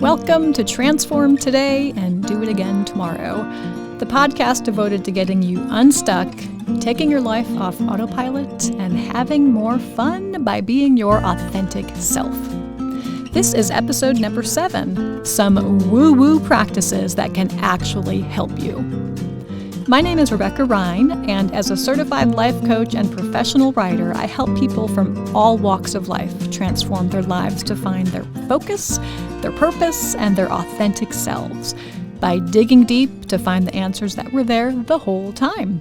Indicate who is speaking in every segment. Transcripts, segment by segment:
Speaker 1: Welcome to Transform Today and Do It Again Tomorrow, the podcast devoted to getting you unstuck, taking your life off autopilot, and having more fun by being your authentic self. This is episode number 7, some woo-woo practices that can actually help you. My name is Rebecca Ryan, and as a certified life coach and professional writer, I help people from all walks of life transform their lives to find their focus, their purpose, and their authentic selves by digging deep to find the answers that were there the whole time.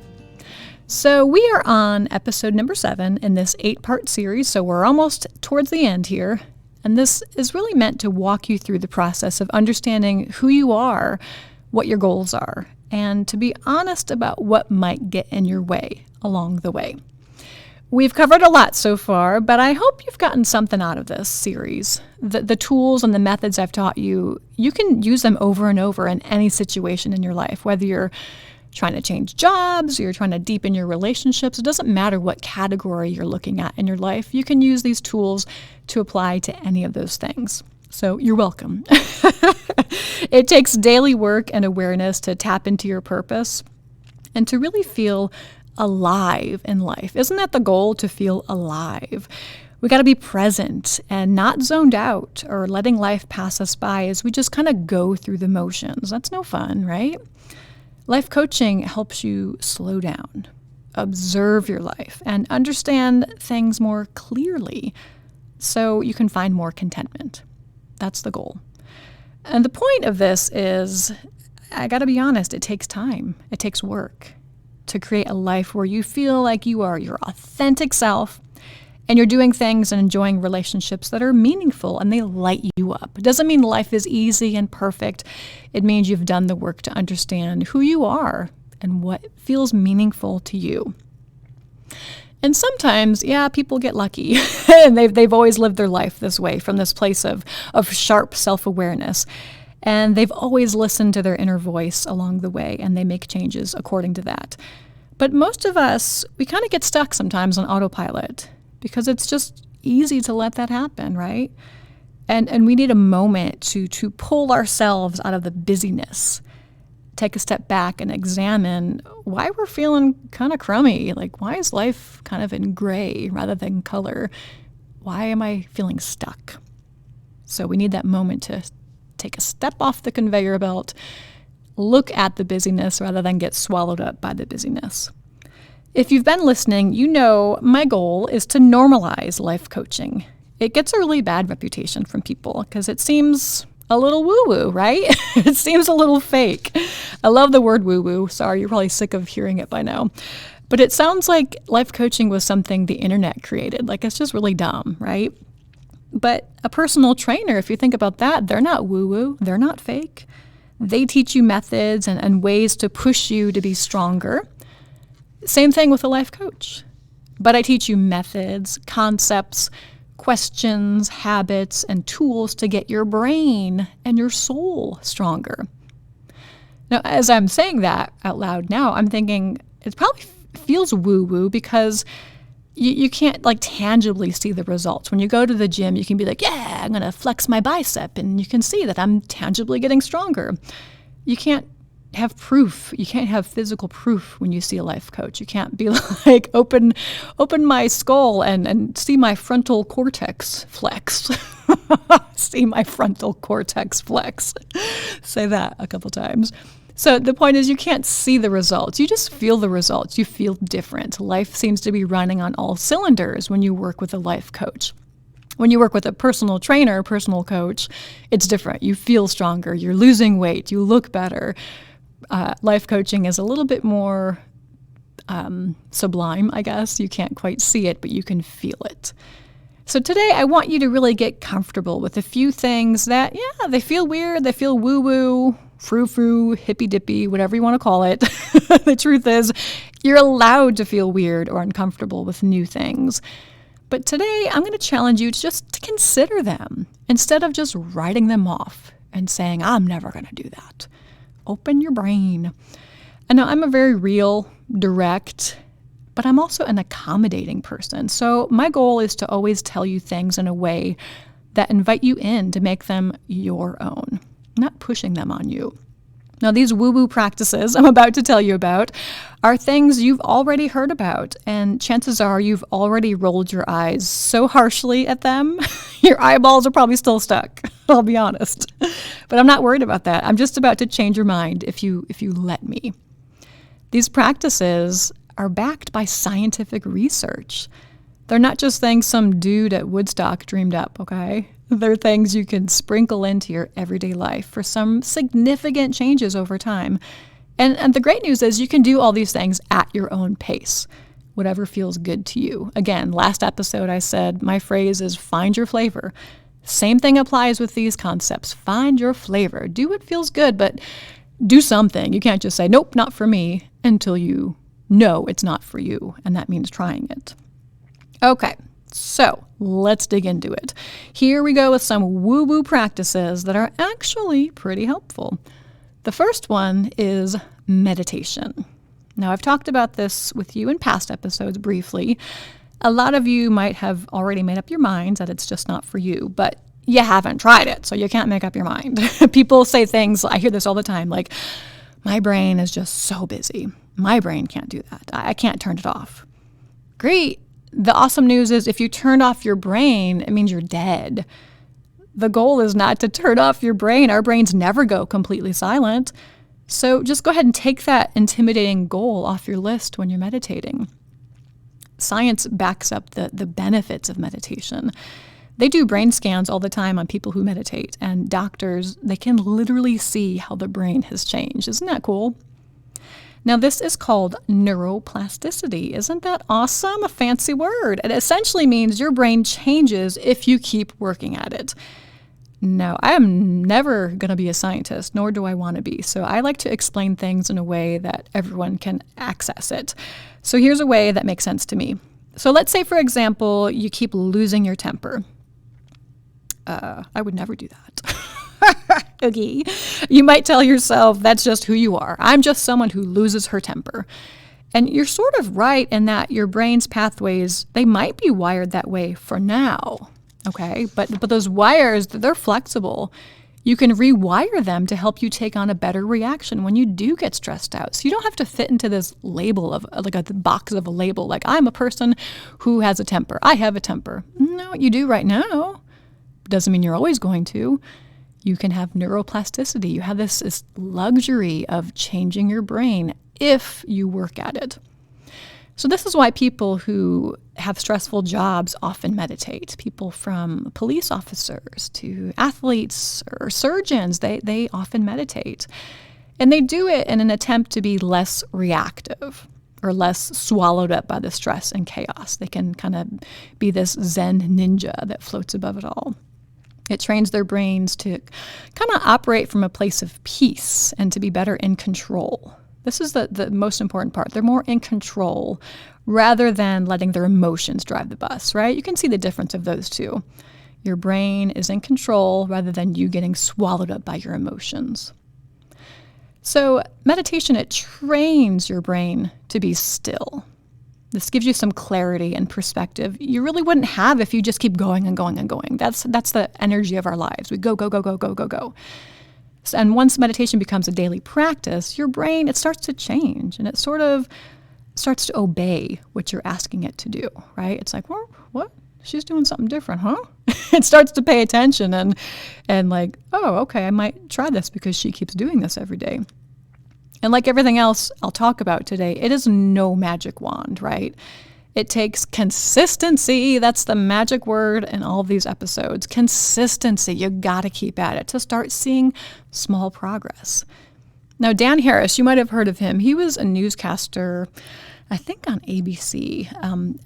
Speaker 1: So we are on episode number 7 in this 8-part series, so we're almost towards the end here. And this is really meant to walk you through the process of understanding who you are, what your goals are, and to be honest about what might get in your way along the way. We've covered a lot so far, but I hope you've gotten something out of this series. The tools and the methods I've taught you, you can use them over and over in any situation in your life, whether you're trying to change jobs, or you're trying to deepen your relationships. It doesn't matter what category you're looking at in your life. You can use these tools to apply to any of those things. So you're welcome. It takes daily work and awareness to tap into your purpose and to really feel alive in life. Isn't that the goal, to feel alive? We got to be present and not zoned out or letting life pass us by as we just kind of go through the motions. That's no fun, right? Life coaching helps you slow down, observe your life, and understand things more clearly so you can find more contentment. That's the goal. And the point of this is, I got to be honest, it takes time. It takes work to create a life where you feel like you are your authentic self and you're doing things and enjoying relationships that are meaningful and they light you up. It doesn't mean life is easy and perfect. It means you've done the work to understand who you are and what feels meaningful to you. And sometimes, people get lucky and they've always lived their life this way, from this place of sharp self-awareness. And they've always listened to their inner voice along the way, and they make changes according to that. But most of us, we kind of get stuck sometimes on autopilot because it's just easy to let that happen, right? And we need a moment to pull ourselves out of the busyness, take a step back and examine why we're feeling kind of crummy. Like, why is life kind of in gray rather than color? Why am I feeling stuck? So we need that moment to take a step off the conveyor belt, look at the busyness rather than get swallowed up by the busyness. If you've been listening, you know my goal is to normalize life coaching. It gets a really bad reputation from people because it seems a little woo-woo, right? It seems a little fake. I love the word woo-woo. Sorry, you're probably sick of hearing it by now. But it sounds like life coaching was something the internet created. Like, it's just really dumb, right? But a personal trainer, if you think about that, they're not woo-woo. They're not fake. They teach you methods and ways to push you to be stronger. Same thing with a life coach. But I teach you methods, concepts, questions, habits, and tools to get your brain and your soul stronger. Now, as I'm saying that out loud now, I'm thinking it probably feels woo-woo because you can't tangibly see the results. When you go to the gym, you can be like, yeah, I'm going to flex my bicep, and you can see that I'm tangibly getting stronger. You can't have proof. You can't have physical proof when you see a life coach. You can't be like, open my skull and see my frontal cortex flex. See my frontal cortex flex. Say that a couple times. So the point is, you can't see the results. You just feel the results. You feel different. Life seems to be running on all cylinders when you work with a life coach. When you work with a personal trainer, personal coach, it's different. You feel stronger. You're losing weight. You look better. Life coaching is a little bit more sublime, I guess. You can't quite see it, but you can feel it. So today I want you to really get comfortable with a few things that, they feel weird, they feel woo-woo, frou-frou, hippy-dippy, whatever you want to call it. The truth is, you're allowed to feel weird or uncomfortable with new things. But today I'm going to challenge you to consider them instead of just writing them off and saying, I'm never going to do that. Open your brain. I know I'm a very real, direct, but I'm also an accommodating person. So my goal is to always tell you things in a way that invite you in to make them your own, not pushing them on you. Now, these woo-woo practices I'm about to tell you about are things you've already heard about, and chances are you've already rolled your eyes so harshly at them, your eyeballs are probably still stuck, I'll be honest. But I'm not worried about that. I'm just about to change your mind if you let me. These practices are backed by scientific research. They're not just things some dude at Woodstock dreamed up, okay? They're things you can sprinkle into your everyday life for some significant changes over time. And the great news is you can do all these things at your own pace, whatever feels good to you. Again, last episode I said my phrase is find your flavor. Same thing applies with these concepts. Find your flavor. Do what feels good, but do something. You can't just say, nope, not for me, until you know it's not for you, and that means trying it. Okay. So let's dig into it. Here we go with some woo-woo practices that are actually pretty helpful. The first one is meditation. Now, I've talked about this with you in past episodes briefly. A lot of you might have already made up your minds that it's just not for you, but you haven't tried it, so you can't make up your mind. People say things, I hear this all the time, like, my brain is just so busy. My brain can't do that. I can't turn it off. Great. The awesome news is if you turn off your brain, it means you're dead. The goal is not to turn off your brain. Our brains never go completely silent. So just go ahead and take that intimidating goal off your list when you're meditating. Science backs up the benefits of meditation. They do brain scans all the time on people who meditate, and doctors, they can literally see how the brain has changed. Isn't that cool? Now, this is called neuroplasticity. Isn't that awesome? A fancy word. It essentially means your brain changes if you keep working at it. Now, I am never going to be a scientist, nor do I want to be. So I like to explain things in a way that everyone can access it. So here's a way that makes sense to me. So let's say, for example, you keep losing your temper. I would never do that. Okay. You might tell yourself, that's just who you are. I'm just someone who loses her temper. And you're sort of right in that your brain's pathways, they might be wired that way for now. Okay. But those wires, they're flexible. You can rewire them to help you take on a better reaction when you do get stressed out. So you don't have to fit into this label of like a box of a label, like I'm a person who has a temper. I have a temper. No, you do right now. Doesn't mean you're always going to. You can have neuroplasticity. You have this luxury of changing your brain if you work at it. So this is why people who have stressful jobs often meditate. People from police officers to athletes or surgeons, they often meditate. And they do it in an attempt to be less reactive or less swallowed up by the stress and chaos. They can kind of be this Zen ninja that floats above it all. It trains their brains to kind of operate from a place of peace and to be better in control. This is the most important part. They're more in control rather than letting their emotions drive the bus, right? You can see the difference of those two. Your brain is in control rather than you getting swallowed up by your emotions. So meditation, it trains your brain to be still. This gives you some clarity and perspective you really wouldn't have if you just keep going and going and going. That's the energy of our lives. We go, go, go, go, go, go, go. And once meditation becomes a daily practice, your brain, it starts to change and it sort of starts to obey what you're asking it to do, right? It's like, well, what? She's doing something different, huh? It starts to pay attention and like, oh, okay, I might try this because she keeps doing this every day. And like everything else I'll talk about today, it is no magic wand, right? It takes consistency. That's the magic word in all of these episodes. Consistency. You got to keep at it to start seeing small progress. Now, Dan Harris, you might have heard of him. He was a newscaster, I think on ABC,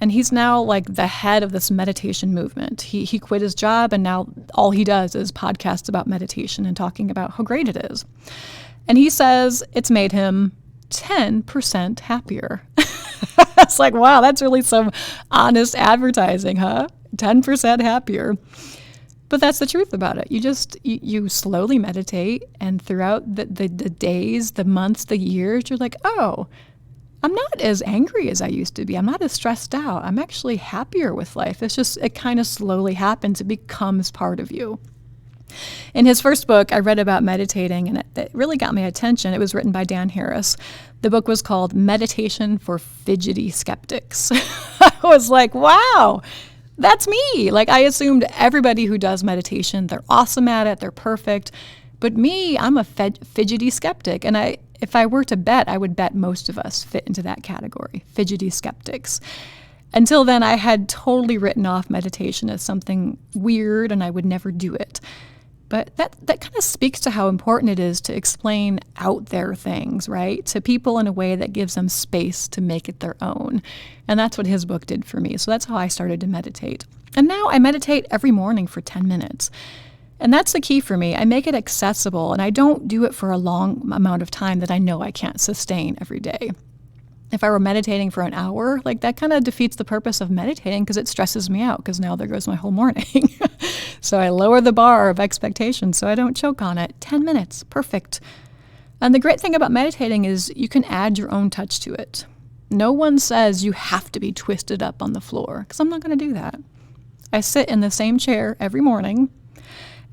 Speaker 1: and he's now like the head of this meditation movement. He quit his job, and now all he does is podcasts about meditation and talking about how great it is. And he says it's made him 10% happier. It's like, wow, that's really some honest advertising, huh? 10% happier. But that's the truth about it. You slowly meditate, and throughout the days, the months, the years, you're like, oh, I'm not as angry as I used to be. I'm not as stressed out. I'm actually happier with life. It kind of slowly happens. It becomes part of you. In his first book, I read about meditating, and it really got my attention. It was written by Dan Harris. The book was called Meditation for Fidgety Skeptics. I was like, wow, that's me. Like, I assumed everybody who does meditation, they're awesome at it, they're perfect. But me, I'm a fidgety skeptic. And if I were to bet, I would bet most of us fit into that category, fidgety skeptics. Until then, I had totally written off meditation as something weird and I would never do it. But that kind of speaks to how important it is to explain out there things, right, to people in a way that gives them space to make it their own. And that's what his book did for me. So that's how I started to meditate. And now I meditate every morning for 10 minutes. And that's the key for me. I make it accessible, and I don't do it for a long amount of time that I know I can't sustain every day. If I were meditating for an hour, like that kind of defeats the purpose of meditating because it stresses me out because now there goes my whole morning. So I lower the bar of expectation so I don't choke on it. 10 minutes, perfect. And the great thing about meditating is you can add your own touch to it. No one says you have to be twisted up on the floor because I'm not going to do that. I sit in the same chair every morning.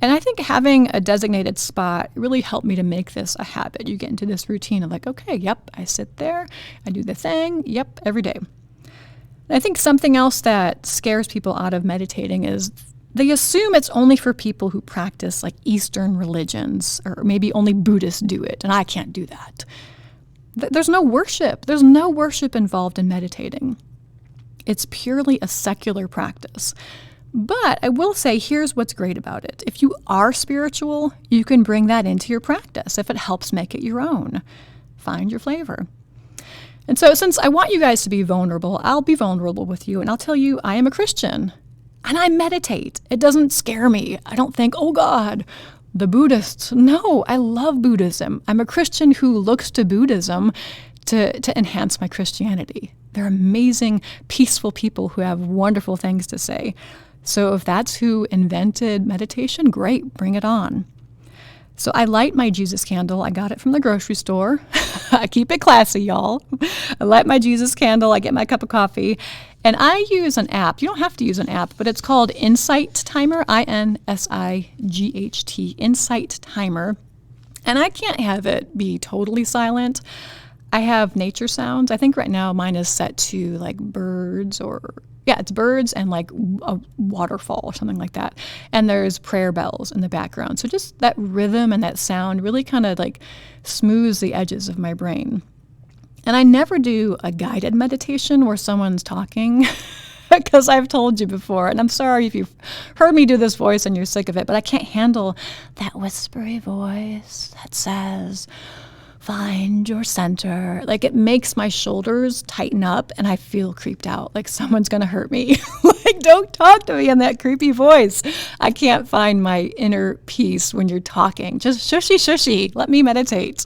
Speaker 1: And I think having a designated spot really helped me to make this a habit. You get into this routine of like, okay, yep, I sit there, I do the thing, yep, every day. And I think something else that scares people out of meditating is they assume it's only for people who practice like Eastern religions, or maybe only Buddhists do it, and I can't do that. There's no worship. There's no worship involved in meditating. It's purely a secular practice. But I will say, here's what's great about it. If you are spiritual, you can bring that into your practice if it helps make it your own. Find your flavor. And so since I want you guys to be vulnerable, I'll be vulnerable with you and I'll tell you I am a Christian and I meditate. It doesn't scare me. I don't think, oh God, the Buddhists. No, I love Buddhism. I'm a Christian who looks to Buddhism to enhance my Christianity. They're amazing, peaceful people who have wonderful things to say. So if that's who invented meditation, great, bring it on. So I light my Jesus candle. I got it from the grocery store. I keep it classy, y'all. I light my Jesus candle. I get my cup of coffee. And I use an app. You don't have to use an app, but it's called Insight Timer, INSIGHT, Insight Timer. And I can't have it be totally silent. I have nature sounds. I think right now mine is set to like birds it's birds and like a waterfall or something like that. And there's prayer bells in the background. So just that rhythm and that sound really kind of like smooths the edges of my brain. And I never do a guided meditation where someone's talking because I've told you before, and I'm sorry if you've heard me do this voice and you're sick of it, but I can't handle that whispery voice that says, find your center. Like it makes my shoulders tighten up and I feel creeped out. Like someone's going to hurt me. Like don't talk to me in that creepy voice. I can't find my inner peace when you're talking. Just shushy. Let me meditate.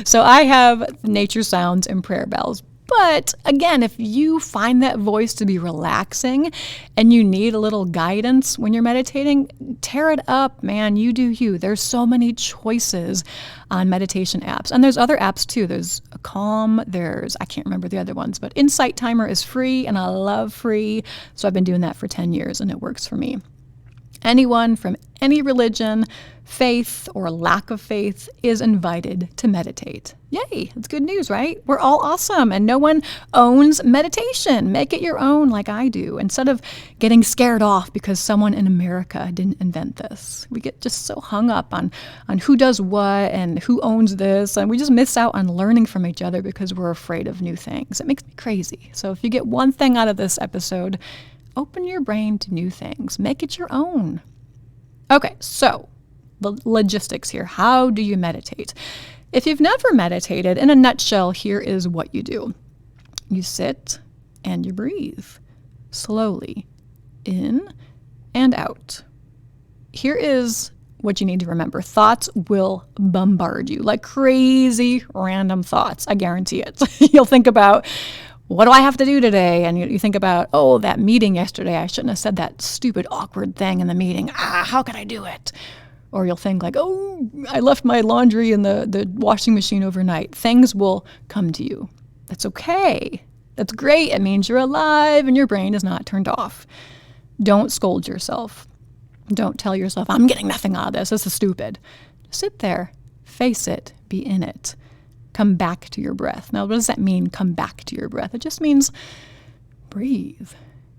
Speaker 1: So I have nature sounds and prayer bells. But again, if you find that voice to be relaxing and you need a little guidance when you're meditating, tear it up, man. You do you. There's so many choices on meditation apps. And there's other apps too. There's Calm, I can't remember the other ones, but Insight Timer is free and I love free. So I've been doing that for 10 years and it works for me. Anyone from any religion, faith, or lack of faith is invited to meditate. Yay, it's good news, right? We're all awesome and no one owns meditation. Make it your own like I do instead of getting scared off because someone in America didn't invent this. We get just so hung up on who does what and who owns this, and we just miss out on learning from each other because we're afraid of new things. It makes me crazy. So if you get one thing out of this episode, open your brain to new things. Make it your own. Okay, so the logistics here. How do you meditate? If you've never meditated, in a nutshell, here is what you do. You sit and you breathe slowly in and out. Here is what you need to remember. Thoughts will bombard you like crazy random thoughts. I guarantee it. You'll think about, what do I have to do today? And you think about, oh, that meeting yesterday, I shouldn't have said that stupid, awkward thing in the meeting. How could I do it? Or you'll think like, oh, I left my laundry in the washing machine overnight. Things will come to you. That's okay. That's great. It means you're alive and your brain is not turned off. Don't scold yourself. Don't tell yourself, I'm getting nothing out of this. This is stupid. Sit there, face it, be in it. Come back to your breath. Now, what does that mean, come back to your breath? It just means breathe.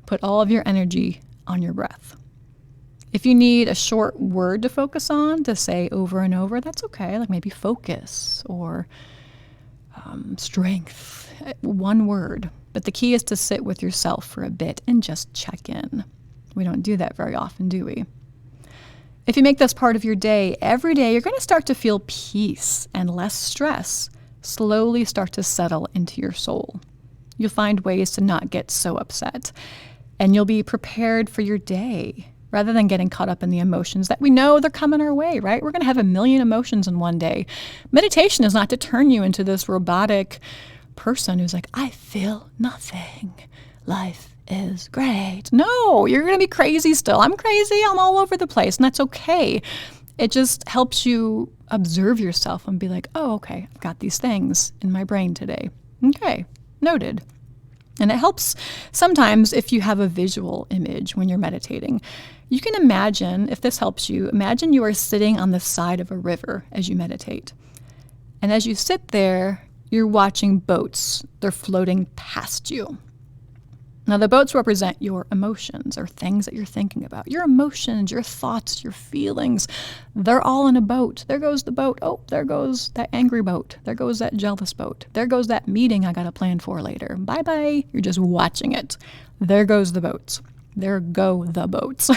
Speaker 1: Put all of your energy on your breath. If you need a short word to focus on, to say over and over, that's okay. Like maybe focus or strength, one word. But the key is to sit with yourself for a bit and just check in. We don't do that very often, do we? If you make this part of your day, every day, you're going to start to feel peace and less stress slowly start to settle into your soul. You'll find ways to not get so upset, and you'll be prepared for your day rather than getting caught up in the emotions that we know they're coming our way, right? We're going to have a million emotions in one day. Meditation is not to turn you into this robotic person who's like, I feel nothing. Life is great. No, you're going to be crazy still. I'm crazy. I'm all over the place, and that's okay. It just helps you observe yourself and be like, oh, okay, I've got these things in my brain today. Okay, noted. And it helps sometimes if you have a visual image when you're meditating. You can imagine, if this helps you, imagine you are sitting on the side of a river as you meditate. And as you sit there, you're watching boats. They're floating past you. Now, the boats represent your emotions or things that you're thinking about. Your emotions, your thoughts, your feelings, they're all in a boat. There goes the boat. Oh, there goes that angry boat. There goes that jealous boat. There goes that meeting I got to plan for later. Bye-bye. You're just watching it. There goes the boats. There go the boats.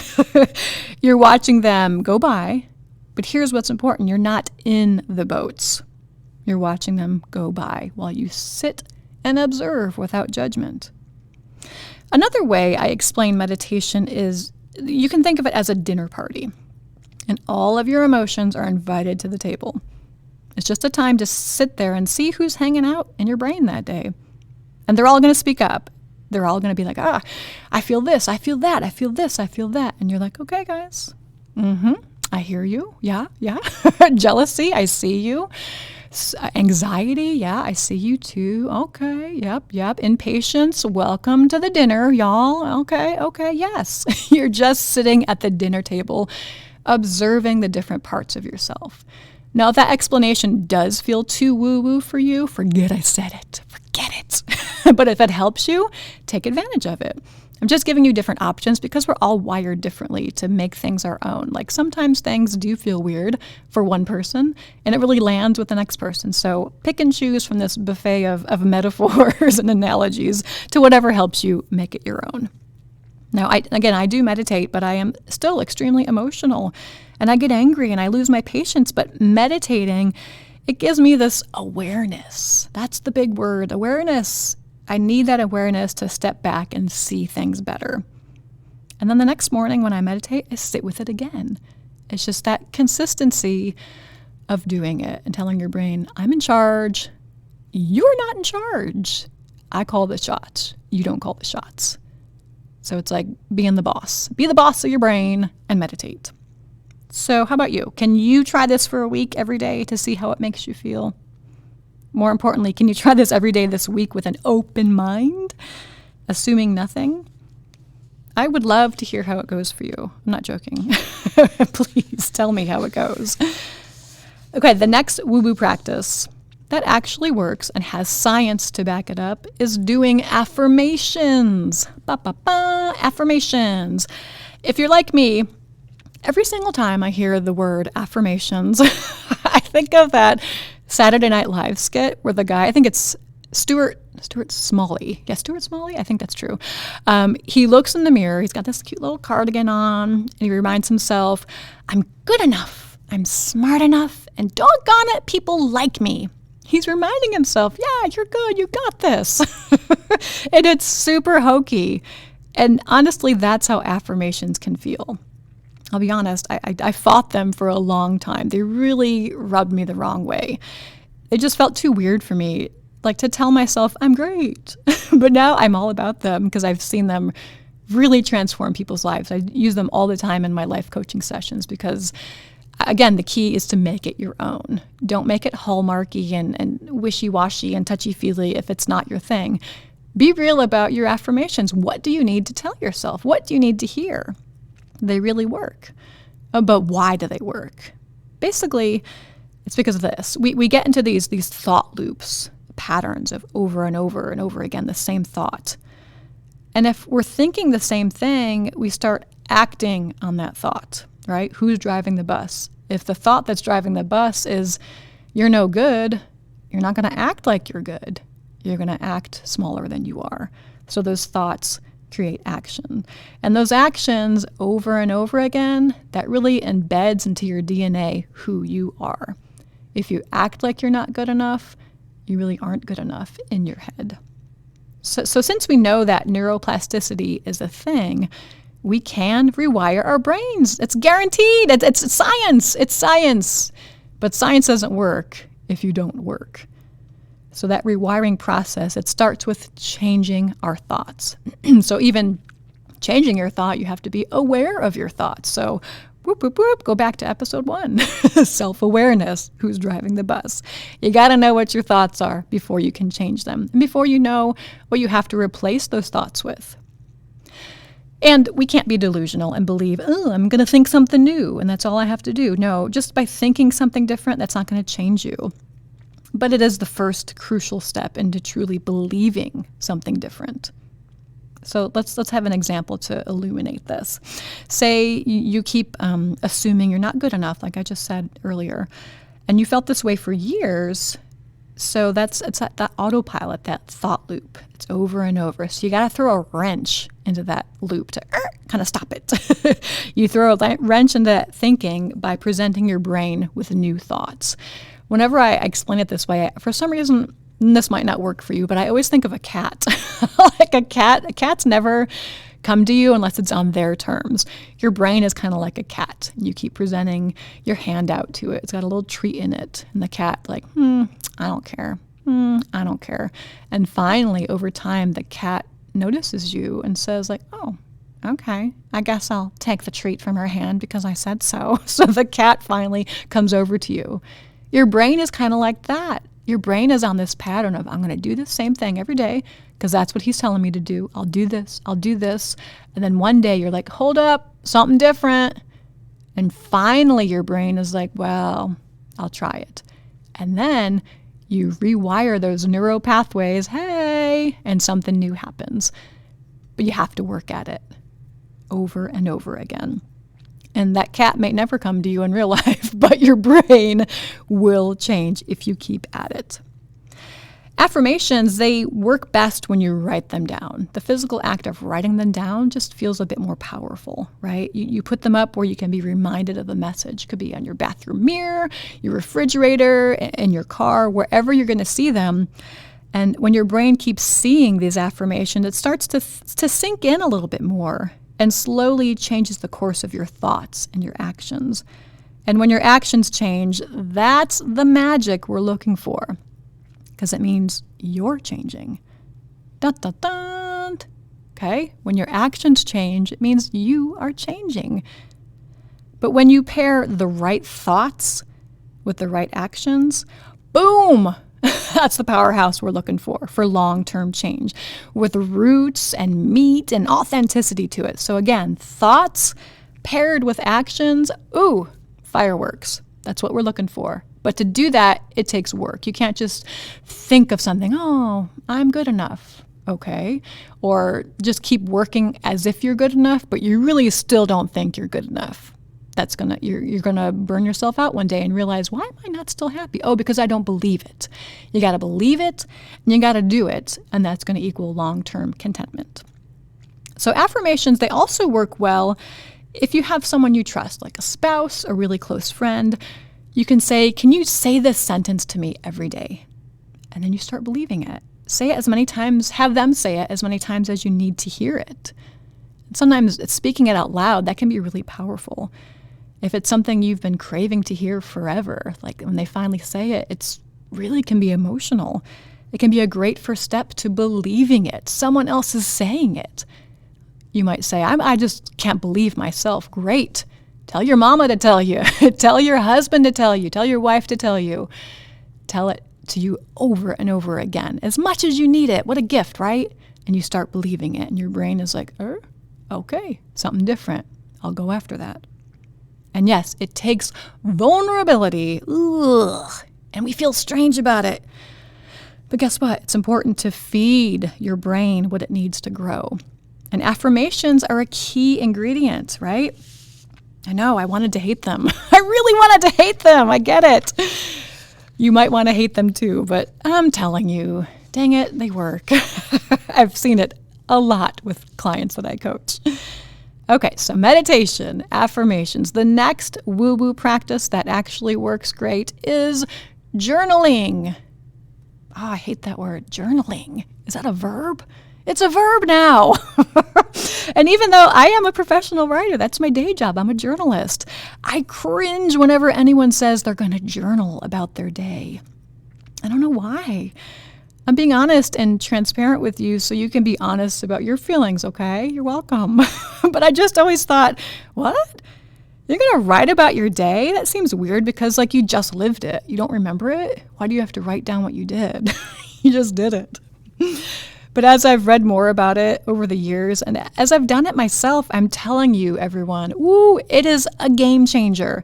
Speaker 1: You're watching them go by, but here's what's important. You're not in the boats. You're watching them go by while you sit and observe without judgment. Another way I explain meditation is you can think of it as a dinner party, and all of your emotions are invited to the table. It's just a time to sit there and see who's hanging out in your brain that day. And they're all going to speak up. They're all going to be like, I feel this, I feel that, I feel this, I feel that. And you're like, okay, guys. I hear you. Yeah. Jealousy, I see you. Anxiety, yeah, I see you too. Okay, yep. Impatience, welcome to the dinner, y'all. Okay, yes. You're just sitting at the dinner table, observing the different parts of yourself. Now, if that explanation does feel too woo-woo for you, forget I said it. Forget it. But if it helps you, take advantage of it. I'm just giving you different options because we're all wired differently to make things our own. Like sometimes things do feel weird for one person and it really lands with the next person. So pick and choose from this buffet of metaphors and analogies to whatever helps you make it your own. Now, I do meditate, but I am still extremely emotional and I get angry and I lose my patience. But meditating, it gives me this awareness. That's the big word, awareness. I need that awareness to step back and see things better. And then the next morning when I meditate, I sit with it again. It's just that consistency of doing it and telling your brain, I'm in charge. You're not in charge. I call the shots. You don't call the shots. So it's like being the boss. Be the boss of your brain and meditate. So how about you? Can you try this for a week every day to see how it makes you feel? More importantly, can you try this every day this week with an open mind, assuming nothing? I would love to hear how it goes for you. I'm not joking. Please tell me how it goes. Okay, the next woo-woo practice that actually works and has science to back it up is doing affirmations. Affirmations. If you're like me, every single time I hear the word affirmations, I think of that Saturday Night Live skit where the guy, I think it's Stuart Smalley. Yeah, Stuart Smalley. I think that's true. He looks in the mirror. He's got this cute little cardigan on, and he reminds himself, I'm good enough. I'm smart enough. And doggone it, people like me. He's reminding himself, yeah, you're good. You got this. And it's super hokey. And honestly, that's how affirmations can feel. I'll be honest, I fought them for a long time. They really rubbed me the wrong way. It just felt too weird for me, like to tell myself I'm great. But now I'm all about them because I've seen them really transform people's lives. I use them all the time in my life coaching sessions because Again, the key is to make it your own. Don't make it hallmarky and wishy-washy and touchy-feely if it's not your thing. Be real about your affirmations. What do you need to tell yourself? What do you need to hear? They really work. But why do they work? Basically, it's because of this. We get into these thought loops, patterns of over and over and over again, the same thought. And if we're thinking the same thing, we start acting on that thought, right? Who's driving the bus? If the thought that's driving the bus is, you're no good, you're not going to act like you're good. You're going to act smaller than you are. So those thoughts create action. And those actions over and over again, that really embeds into your DNA who you are. If you act like you're not good enough, you really aren't good enough in your head. So since we know that neuroplasticity is a thing, we can rewire our brains. It's guaranteed. It's science. It's science. But science doesn't work if you don't work. So that rewiring process, it starts with changing our thoughts. So even changing your thought, you have to be aware of your thoughts. So whoop, whoop, whoop, go back to episode 1, self-awareness, who's driving the bus. You got to know what your thoughts are before you can change them, and before you know what you have to replace those thoughts with. And we can't be delusional and believe, I'm going to think something new, and that's all I have to do. No, just by thinking something different, that's not going to change you. But it is the first crucial step into truly believing something different. So let's have an example to illuminate this. Say you keep assuming you're not good enough, like I just said earlier, and you felt this way for years. So it's that autopilot, that thought loop. It's over and over. So you got to throw a wrench into that loop to kind of stop it. You throw a wrench into that thinking by presenting your brain with new thoughts. Whenever I explain it this way, for some reason, this might not work for you, but I always think of a cat. Like a cat's never come to you unless it's on their terms. Your brain is kind of like a cat. You keep presenting your hand out to it. It's got a little treat in it. And the cat like, I don't care. I don't care. And finally, over time, the cat notices you and says like, oh, okay, I guess I'll take the treat from her hand because I said so. So the cat finally comes over to you. Your brain is kind of like that. Your brain is on this pattern of, I'm going to do the same thing every day because that's what he's telling me to do. I'll do this. And then one day you're like, hold up, something different. And finally your brain is like, well, I'll try it. And then you rewire those neural pathways, hey, and something new happens. But you have to work at it over and over again. And that cat may never come to you in real life, but your brain will change if you keep at it. Affirmations, they work best when you write them down. The physical act of writing them down just feels a bit more powerful, right? You put them up where you can be reminded of the message. It could be on your bathroom mirror, your refrigerator, in your car, wherever you're going to see them. And when your brain keeps seeing these affirmations, it starts to sink in a little bit more and slowly changes the course of your thoughts and your actions. And when your actions change, that's the magic we're looking for, because it means you're changing. Dun, dun, dun. Okay? When your actions change, it means you are changing. But when you pair the right thoughts with the right actions, boom! That's the powerhouse we're looking for long-term change, with roots and meat and authenticity to it. So again, thoughts paired with actions, fireworks. That's what we're looking for. But to do that, it takes work. You can't just think of something, I'm good enough, okay? Or just keep working as if you're good enough, but you really still don't think you're good enough. You're gonna burn yourself out one day and realize, why am I not still happy? Oh, because I don't believe it. You gotta believe it and you gotta do it, and that's gonna equal long-term contentment. So affirmations, they also work well if you have someone you trust, like a spouse, a really close friend. You can say, can you say this sentence to me every day? And then you start believing it. Say it as many times, have them say it as many times as you need to hear it. And sometimes speaking it out loud, that can be really powerful. If it's something you've been craving to hear forever, like when they finally say it, it's really can be emotional. It can be a great first step to believing it. Someone else is saying it. You might say, I just can't believe myself. Great. Tell your mama to tell you. Tell your husband to tell you. Tell your wife to tell you. Tell it to you over and over again, as much as you need it. What a gift, right? And you start believing it, and your brain is like, okay, something different. I'll go after that. And yes, it takes vulnerability. And we feel strange about it. But guess what? It's important to feed your brain what it needs to grow. And affirmations are a key ingredient, right? I know, I wanted to hate them. I really wanted to hate them. I get it. You might want to hate them too, but I'm telling you, dang it, they work. I've seen it a lot with clients that I coach. Okay, so meditation, affirmations. The next woo-woo practice that actually works great is journaling. Oh, I hate that word, journaling. Is that a verb? It's a verb now. And even though I am a professional writer, that's my day job, I'm a journalist, I cringe whenever anyone says they're going to journal about their day. I don't know why. I'm being honest and transparent with you so you can be honest about your feelings, okay? You're welcome. But I just always thought, what? You're going to write about your day? That seems weird because you just lived it. You don't remember it? Why do you have to write down what you did? You just did it. But as I've read more about it over the years, and as I've done it myself, I'm telling you, everyone, it is a game changer.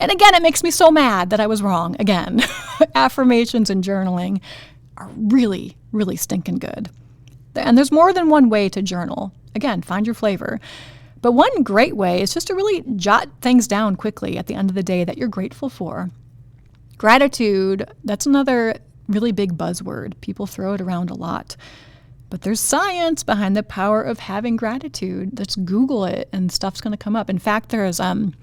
Speaker 1: And again, it makes me so mad that I was wrong again. Affirmations and journaling are really, really stinking good. And there's more than one way to journal. Again, find your flavor. But one great way is just to really jot things down quickly at the end of the day that you're grateful for. Gratitude, that's another really big buzzword. People throw it around a lot. But there's science behind the power of having gratitude. Just Google it and stuff's going to come up. In fact, there's, trying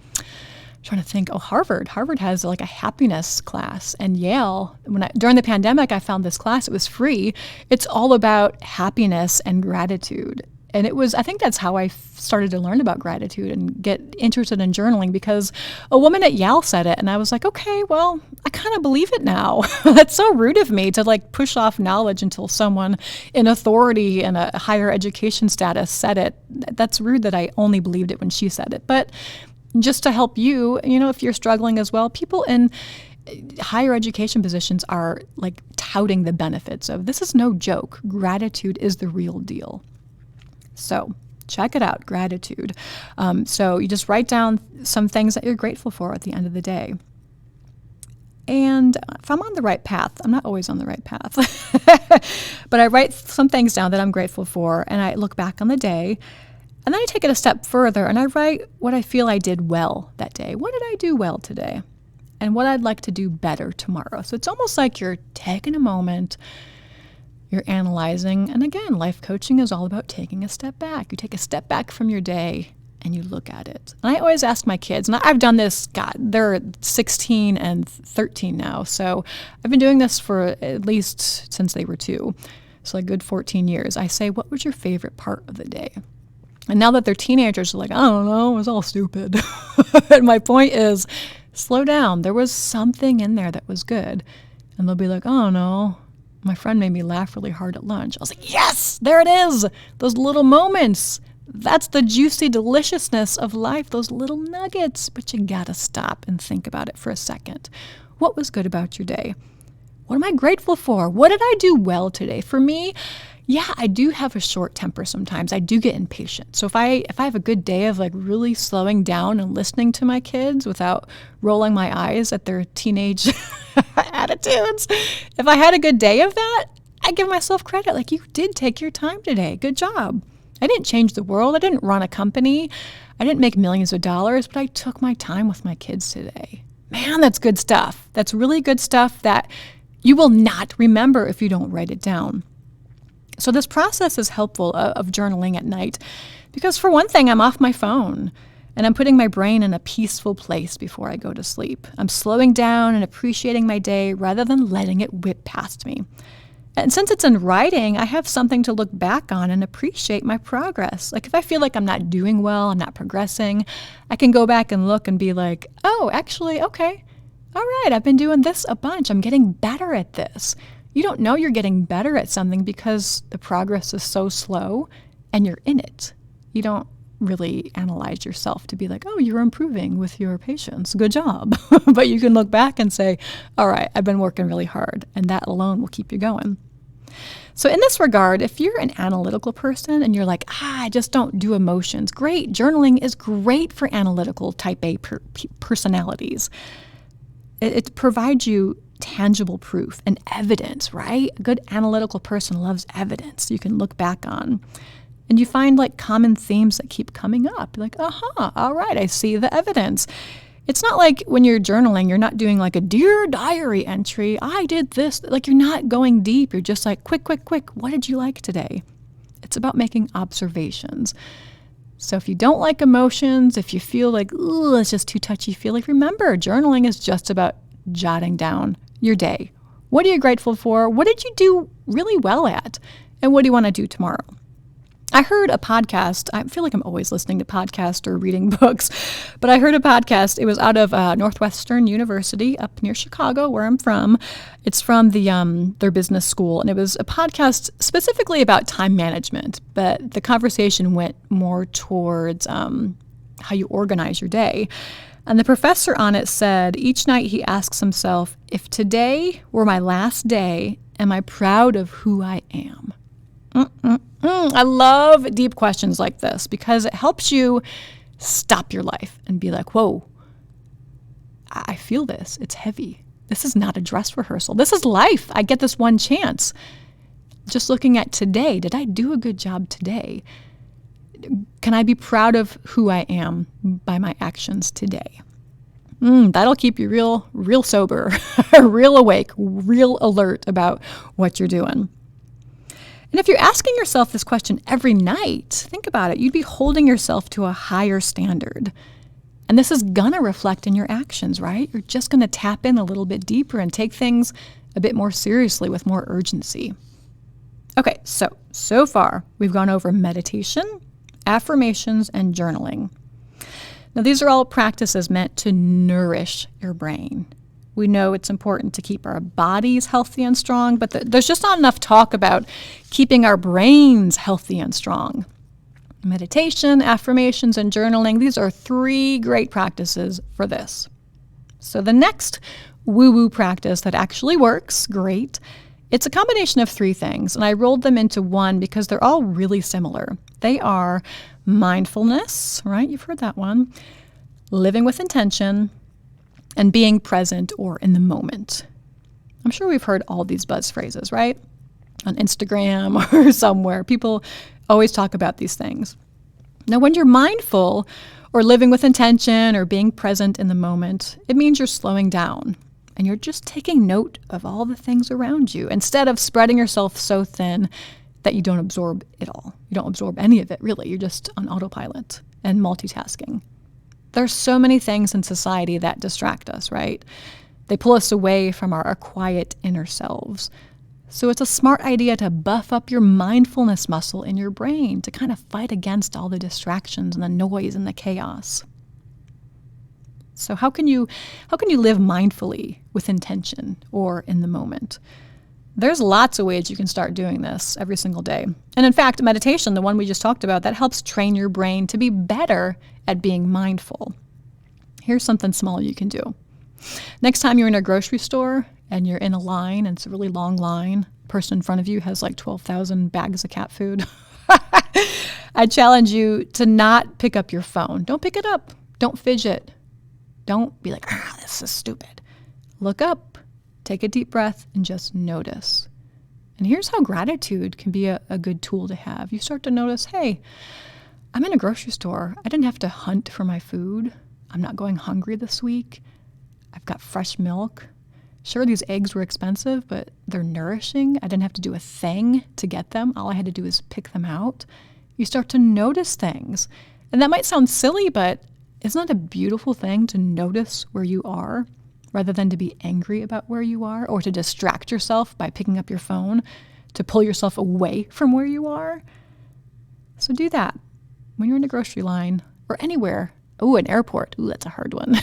Speaker 1: to think, Harvard. Harvard has a happiness class. And Yale, during the pandemic, I found this class. It was free. It's all about happiness and gratitude. And I think that's how I started to learn about gratitude and get interested in journaling, because a woman at Yale said it. And I was like, okay, well, I kind of believe it now. That's so rude of me to push off knowledge until someone in authority and a higher education status said it. That's rude that I only believed it when she said it. But just to help you, if you're struggling as well, people in higher education positions are touting the benefits of this. Is no joke. Gratitude is the real deal. So check it out, gratitude. So you just write down some things that you're grateful for at the end of the day. And if I'm on the right path, I'm not always on the right path, but I write some things down that I'm grateful for, and I look back on the day, and then I take it a step further, and I write what I feel I did well that day. What did I do well today? And what I'd like to do better tomorrow. So it's almost like you're taking a moment, you're analyzing. And again, life coaching is all about taking a step back. You take a step back from your day and you look at it. And I always ask my kids, and I've done this, they're 16 and 13 now. So I've been doing this for at least since they were 2. So a good 14 years. I say, what was your favorite part of the day? And now that they're teenagers, they're like, I don't know, it was all stupid. And my point is, slow down. There was something in there that was good. And they'll be like, oh no, my friend made me laugh really hard at lunch. I was like, yes, there it is. Those little moments. That's the juicy deliciousness of life, those little nuggets. But you gotta stop and think about it for a second. What was good about your day? What am I grateful for? What did I do well today? For me, yeah, I do have a short temper sometimes. I do get impatient. So if I have a good day of really slowing down and listening to my kids without rolling my eyes at their teenage attitudes, if I had a good day of that, I give myself credit. You did take your time today. Good job. I didn't change the world. I didn't run a company. I didn't make millions of dollars, but I took my time with my kids today. Man, that's good stuff. That's really good stuff that you will not remember if you don't write it down. So this process is helpful of journaling at night because, for one thing, I'm off my phone and I'm putting my brain in a peaceful place before I go to sleep. I'm slowing down and appreciating my day rather than letting it whip past me. And since it's in writing, I have something to look back on and appreciate my progress. If I feel like I'm not doing well, I'm not progressing, I can go back and look and be like, oh, actually, okay, all right, I've been doing this a bunch. I'm getting better at this. You don't know you're getting better at something because the progress is so slow and you're in it. You don't really analyze yourself to be like, oh, you're improving with your patience. Good job. But you can look back and say, all right, I've been working really hard, and that alone will keep you going. So in this regard, if you're an analytical person and you're like, I just don't do emotions, great. Journaling is great for analytical type A personalities. It provides you tangible proof and evidence, right? A good analytical person loves evidence you can look back on. And you find like common themes that keep coming up. You're like, all right, I see the evidence. It's not like when you're journaling, you're not doing like a Dear Diary entry. I did this. Like, you're not going deep. You're just like, quick. What did you like today? It's about making observations. So if you don't like emotions, if you feel like, it's just too touchy-feely, remember, journaling is just about jotting down your day. What are you grateful for? What did you do really well at? And what do you want to do tomorrow? I heard a podcast. I feel like I'm always listening to podcasts or reading books, but I heard a podcast. It was out of Northwestern University up near Chicago, where I'm from. It's from their business school, and it was a podcast specifically about time management, but the conversation went more towards how you organize your day. And the professor on it said each night he asks himself, if today were my last day, am I proud of who I am? I love deep questions like this because it helps you stop your life and be like, whoa, I feel this. It's heavy. This is not a dress rehearsal. This is life. I get this one chance. Just looking at today, did I do a good job today? Can I be proud of who I am by my actions today? That'll keep you real sober, real awake, real alert about what you're doing. And if you're asking yourself this question every night, think about it. You'd be holding yourself to a higher standard. And this is going to reflect in your actions, right? You're just going to tap in a little bit deeper and take things a bit more seriously with more urgency. Okay, so far we've gone over meditation, affirmations, and journaling. Now, these are all practices meant to nourish your brain. We know it's important to keep our bodies healthy and strong, but there's just not enough talk about keeping our brains healthy and strong. Meditation, affirmations, and journaling, these are 3 great practices for this. So the next woo-woo practice that actually works great, it's a combination of 3 things, and I rolled them into one because they're all really similar. They are mindfulness, right? You've heard that one. Living with intention, and being present or in the moment. I'm sure we've heard all these buzz phrases, right? On Instagram or somewhere. People always talk about these things. Now, when you're mindful or living with intention or being present in the moment, it means you're slowing down and you're just taking note of all the things around you instead of spreading yourself so thin that you don't absorb it all. You don't absorb any of it, really. You're just on autopilot and multitasking. There's so many things in society that distract us, right? They pull us away from our quiet inner selves. So it's a smart idea to buff up your mindfulness muscle in your brain to kind of fight against all the distractions and the noise and the chaos. So how can you live mindfully with intention or in the moment? There's lots of ways you can start doing this every single day. And in fact, meditation, the one we just talked about, that helps train your brain to be better at being mindful. Here's something small you can do. Next time you're in a grocery store and you're in a line and it's a really long line, the person in front of you has like 12,000 bags of cat food, I challenge you to not pick up your phone. Don't pick it up. Don't fidget. Don't be like, this is stupid. Look up, take a deep breath, and just notice. And here's how gratitude can be a good tool to have. You start to notice, hey, I'm in a grocery store. I didn't have to hunt for my food. I'm not going hungry this week. I've got fresh milk. Sure, these eggs were expensive, but they're nourishing. I didn't have to do a thing to get them. All I had to do is pick them out. You start to notice things. And that might sound silly, but isn't that a beautiful thing to notice where you are rather than to be angry about where you are or to distract yourself by picking up your phone, to pull yourself away from where you are? So do that when you're in a grocery line or anywhere. Oh, an airport. Ooh, that's a hard one.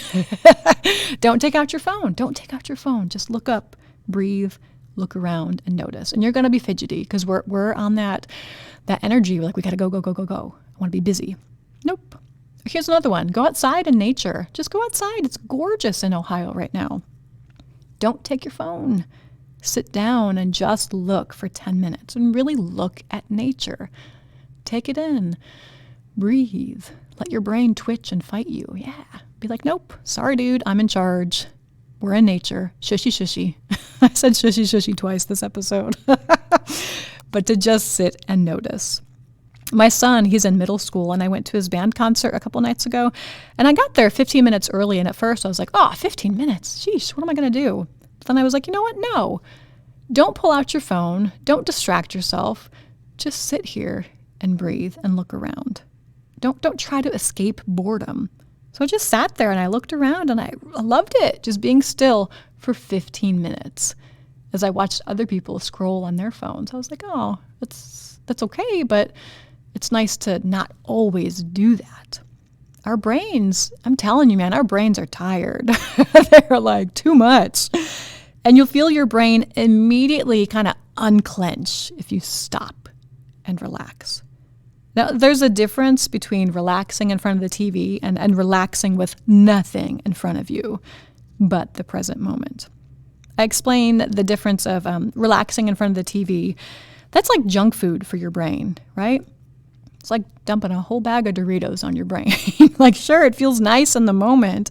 Speaker 1: Don't take out your phone. Don't take out your phone. Just look up, breathe, look around, and notice. And you're going to be fidgety because we're on that energy. We're like, we got to go. I want to be busy. Nope. Here's another one. Go outside in nature. Just go outside. It's gorgeous in Ohio right now. Don't take your phone. Sit down and just look for 10 minutes and really look at nature. Take it in. Breathe. Let your brain twitch and fight you. Yeah. Be like, nope. Sorry, dude. I'm in charge. We're in nature. Shushy, shushy. I said shushy, shushy twice this episode. But to just sit and notice. My son, he's in middle school, and I went to his band concert a couple nights ago, and I got there 15 minutes early, and at first I was like, 15 minutes? Sheesh, what am I going to do? But then I was like, you know what? No. Don't pull out your phone. Don't distract yourself. Just sit here and breathe and look around. Don't try to escape boredom. So I just sat there and I looked around and I loved it, just being still for 15 minutes as I watched other people scroll on their phones. I was like, oh, that's okay, but it's nice to not always do that. Our brains, I'm telling you, man, our brains are tired. They're like too much. And you'll feel your brain immediately kind of unclench if you stop and relax. Now, there's a difference between relaxing in front of the TV and relaxing with nothing in front of you but the present moment. I explain the difference of relaxing in front of the TV. That's like junk food for your brain, right? It's like dumping a whole bag of Doritos on your brain. Like, sure, it feels nice in the moment,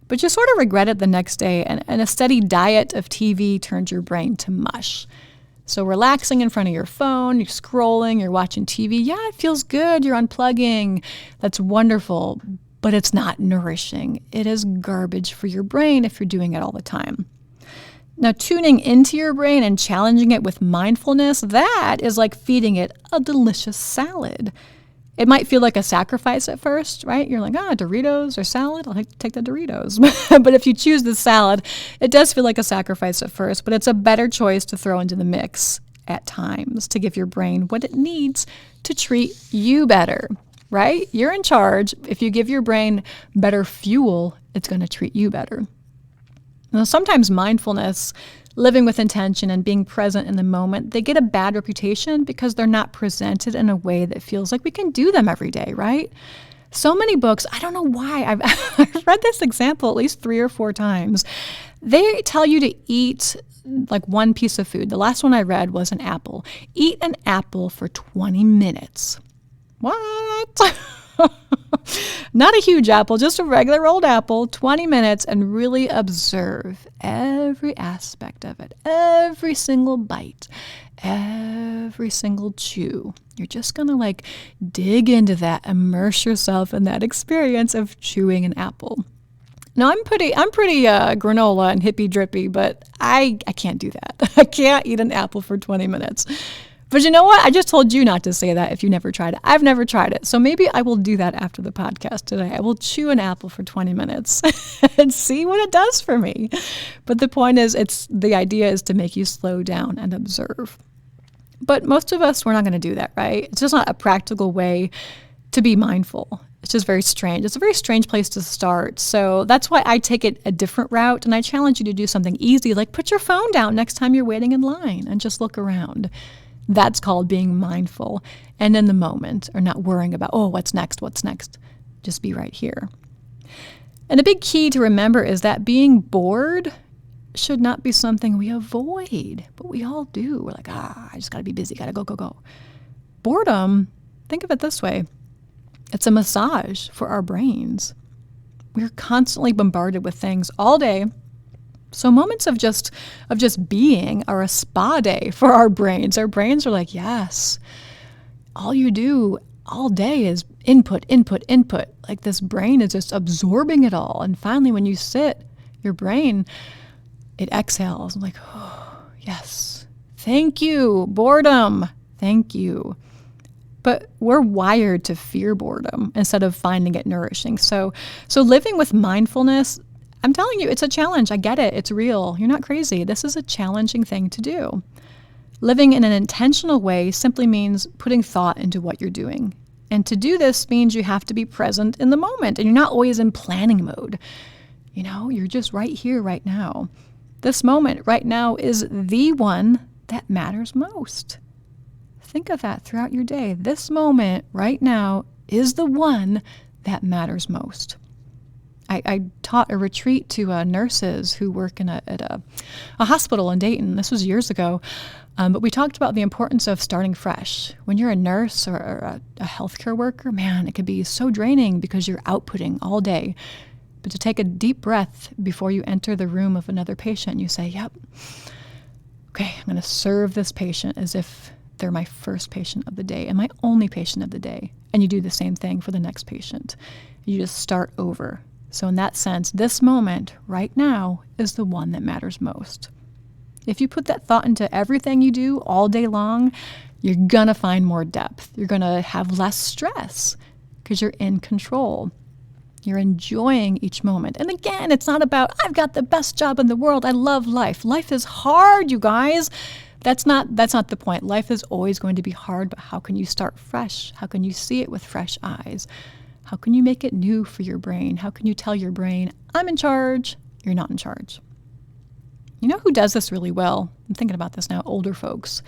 Speaker 1: but you sort of regret it the next day, and a steady diet of TV turns your brain to mush. So relaxing in front of your phone, you're scrolling, you're watching TV. Yeah, it feels good. You're unplugging. That's wonderful, but it's not nourishing. It is garbage for your brain if you're doing it all the time. Now, tuning into your brain and challenging it with mindfulness, that is like feeding it a delicious salad. It might feel like a sacrifice at first, right? You're like, Doritos or salad? I'll take the Doritos. But if you choose the salad, it does feel like a sacrifice at first, but it's a better choice to throw into the mix at times to give your brain what it needs to treat you better, right? You're in charge. If you give your brain better fuel, it's going to treat you better. Now, sometimes mindfulness, living with intention and being present in the moment, they get a bad reputation because they're not presented in a way that feels like we can do them every day, right? So many books, I don't know why, I've read this example at least 3 or 4 times. They tell you to eat like one piece of food. The last one I read was an apple. Eat an apple for 20 minutes. What? Not a huge apple, just a regular old apple, 20 minutes, and really observe every aspect of it, every single bite, every single chew. You're just going to dig into that, immerse yourself in that experience of chewing an apple. Now, I'm pretty granola and hippy drippy, but I can't do that. I can't eat an apple for 20 minutes. But you know what? I just told you not to say that if you never tried it. I've never tried it. So maybe I will do that after the podcast today. I will chew an apple for 20 minutes and see what it does for me. But the point is, the idea is to make you slow down and observe. But most of us, we're not going to do that, right? It's just not a practical way to be mindful. It's just very strange. It's a very strange place to start. So that's why I take it a different route. And I challenge you to do something easy, like put your phone down next time you're waiting in line and just look around. That's called being mindful and in the moment, or not worrying about, what's next? Just be right here. And a big key to remember is that being bored should not be something we avoid, but we all do. We're like, I just got to be busy, got to go. Boredom, think of it this way. It's a massage for our brains. We're constantly bombarded with things all day. So moments of just being are a spa day for our brains. Our brains are like, yes, all you do all day is input. Like this brain is just absorbing it all. And finally, when you sit, your brain, it exhales. I'm like, yes, thank you, boredom. Thank you. But we're wired to fear boredom instead of finding it nourishing. So living with mindfulness, I'm telling you, it's a challenge. I get it. It's real. You're not crazy. This is a challenging thing to do. Living in an intentional way simply means putting thought into what you're doing. And to do this means you have to be present in the moment, and you're not always in planning mode. You're just right here, right now. This moment right now is the one that matters most. Think of that throughout your day. This moment right now is the one that matters most. I taught a retreat to nurses who work at a hospital in Dayton. This was years ago. But we talked about the importance of starting fresh. When you're a nurse or a healthcare worker, man, it can be so draining because you're outputting all day. But to take a deep breath before you enter the room of another patient, you say, yep, okay, I'm going to serve this patient as if they're my first patient of the day and my only patient of the day. And you do the same thing for the next patient. You just start over. So in that sense, this moment right now is the one that matters most. If you put that thought into everything you do all day long, you're going to find more depth. You're going to have less stress because you're in control. You're enjoying each moment. And again, it's not about, I've got the best job in the world. I love life. Life is hard, you guys. That's not the point. Life is always going to be hard, but how can you start fresh? How can you see it with fresh eyes? How can you make it new for your brain? How can you tell your brain, I'm in charge, you're not in charge? You know who does this really well? I'm thinking about this now, older folks.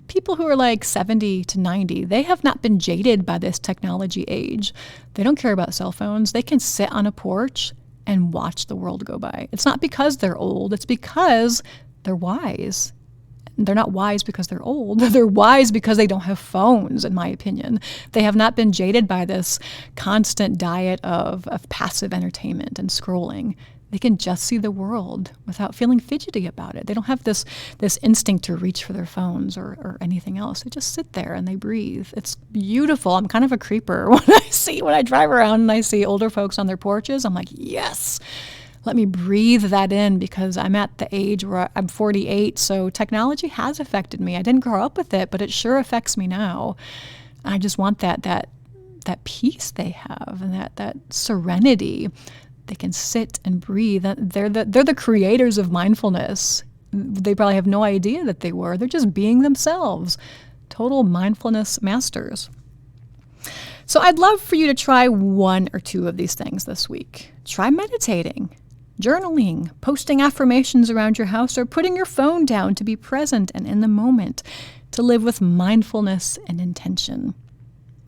Speaker 1: People who are like 70 to 90, they have not been jaded by this technology age. They don't care about cell phones. They can sit on a porch and watch the world go by. It's not because they're old. It's because they're wise. They're not wise because they're old. They're wise because they don't have phones, in my opinion. They have not been jaded by this constant diet of passive entertainment and scrolling. They can just see the world without feeling fidgety about it. They don't have this instinct to reach for their phones or anything else. They just sit there and they breathe. It's beautiful. I'm kind of a creeper when I drive around and I see older folks on their porches. I'm like, yes, let me breathe that in, because I'm at the age where I'm 48. So technology has affected me. I didn't grow up with it, but it sure affects me now. I just want that peace they have and that serenity. They can sit and breathe. They're the creators of mindfulness. They probably have no idea that they were. They're just being themselves. Total mindfulness masters. So I'd love for you to try one or two of these things this week. Try meditating, journaling, posting affirmations around your house, or putting your phone down to be present and in the moment, to live with mindfulness and intention.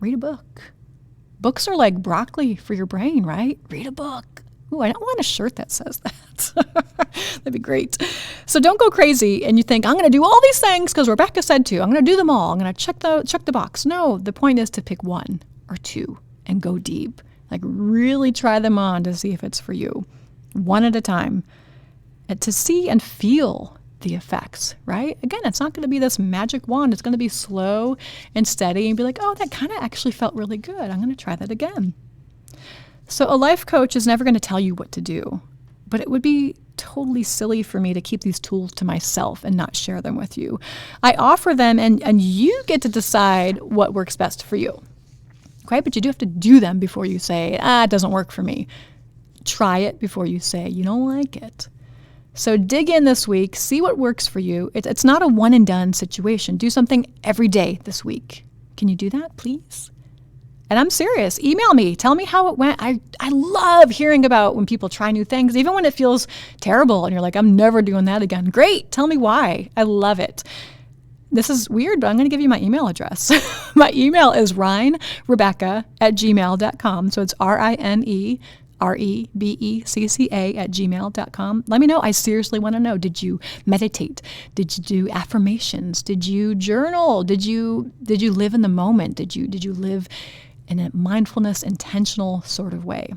Speaker 1: Read a book. Books are like broccoli for your brain, right? Read a book. Ooh, I want a shirt that says that. That'd be great. So don't go crazy and you think, I'm going to do all these things because Rebecca said to. I'm going to do them all. I'm going to check the box. No, the point is to pick one or two and go deep. Like really try them on to see if it's for you. One at a time. And to see and feel the effects, right? Again, it's not going to be this magic wand. It's going to be slow and steady and be like, oh, that kind of actually felt really good. I'm going to try that again. So a life coach is never going to tell you what to do, but it would be totally silly for me to keep these tools to myself and not share them with you. I offer them and you get to decide what works best for you. Okay, but you do have to do them before you say, it doesn't work for me. Try it before you say you don't like it. So dig in this week, see what works for you. It's not a one and done situation. Do something every day this week. Can you do that, please? And I'm serious. Email me. Tell me how it went. I love hearing about when people try new things, even when it feels terrible and you're like, I'm never doing that again. Great. Tell me why. I love it. This is weird, but I'm going to give you my email address. My email is rinerebecca@gmail.com. So it's RINEREBECCA@gmail.com. Let me know. I seriously want to know. Did you meditate? Did you do affirmations? Did you journal? Did you live in the moment? Did you live in a mindfulness, intentional sort of way?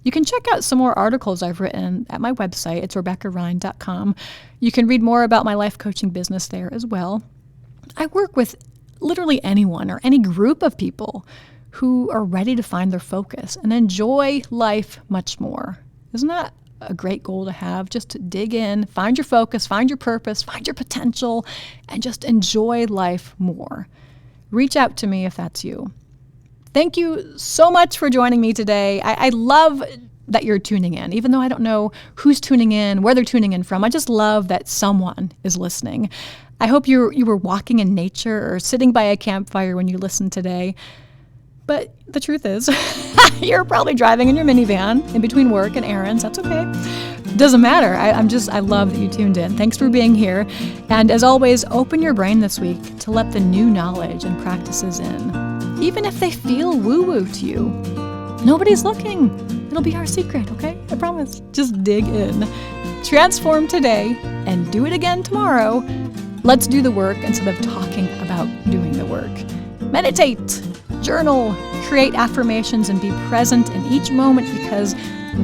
Speaker 1: You can check out some more articles I've written at my website. It's RebeccaRine.com. You can read more about my life coaching business there as well. I work with literally anyone or any group of people who are ready to find their focus and enjoy life much more. Isn't that a great goal to have? Just to dig in, find your focus, find your purpose, find your potential, and just enjoy life more. Reach out to me if that's you. Thank you so much for joining me today. I love that you're tuning in, even though I don't know who's tuning in, where they're tuning in from. I just love that someone is listening. I hope you were walking in nature or sitting by a campfire when you listened today. But the truth is, you're probably driving in your minivan in between work and errands. That's okay. Doesn't matter. I love that you tuned in. Thanks for being here. And as always, open your brain this week to let the new knowledge and practices in. even if they feel woo-woo to you. Nobody's looking. It'll be our secret, okay? I promise. Just dig in. Transform today and do it again tomorrow. Let's do the work instead of talking about doing the work. Meditate, journal, create affirmations, and be present in each moment, because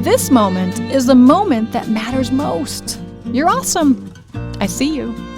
Speaker 1: this moment is the moment that matters most. You're awesome. I see you.